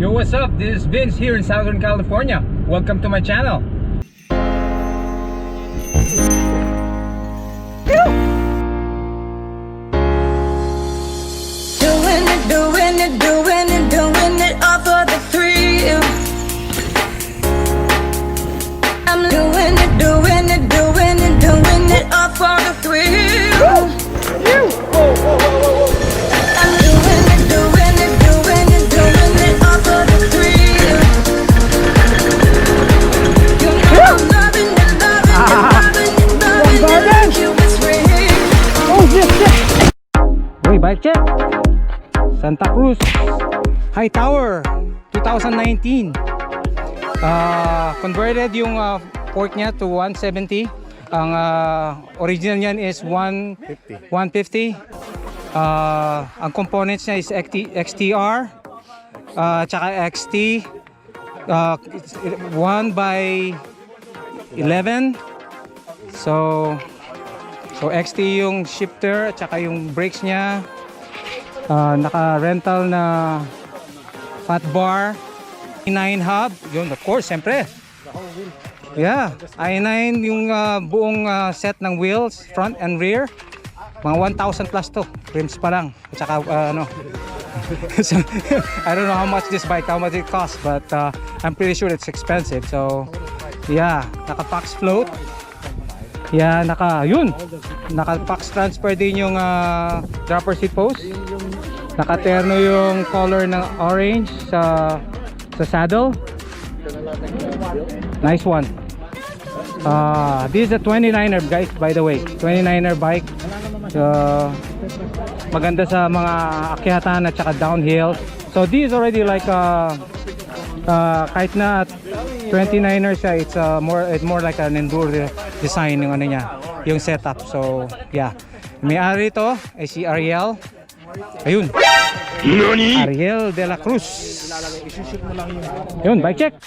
Yo, what's up? This is Vince here in Southern California. Welcome to my channel. Doing it all for the thrill. I'm doing it all for the thrill. I'm doing it all for the thrill. You know I'm loving it like you was real. Oh, yes. Hey, bike check. Santa Cruz, Hightower, 2019. Converted yung port niya to 170. Ang original niyan is 150. Ang components niya is XTR, tsaka XT, 1/11. So XT yung shifter, tsaka yung brakes niya. Naka-rental na fat bar, i9 hub, yun of course, siyempre. Yeah, i9 yung buong set ng wheels, front and rear. Mga 1,000 plus to, rims pa lang. At saka ano, so, I don't know how much this bike, how much it costs, but I'm pretty sure it's expensive. So yeah, naka-Fox float. Yeah, naka-Fox transfer din yung dropper seat post. Naka-terno yung color ng orange sa saddle. Nice one. This is a 29er guys, by the way. 29er bike. Maganda sa mga akyatan at saka downhill. So this is already like kahit na 29er siya, it's more like an enduro design yung ano niya, yung setup. So yeah, may-ari ito ay si Ariel. Ayun, Ariel de la Cruz. Yun, bike check.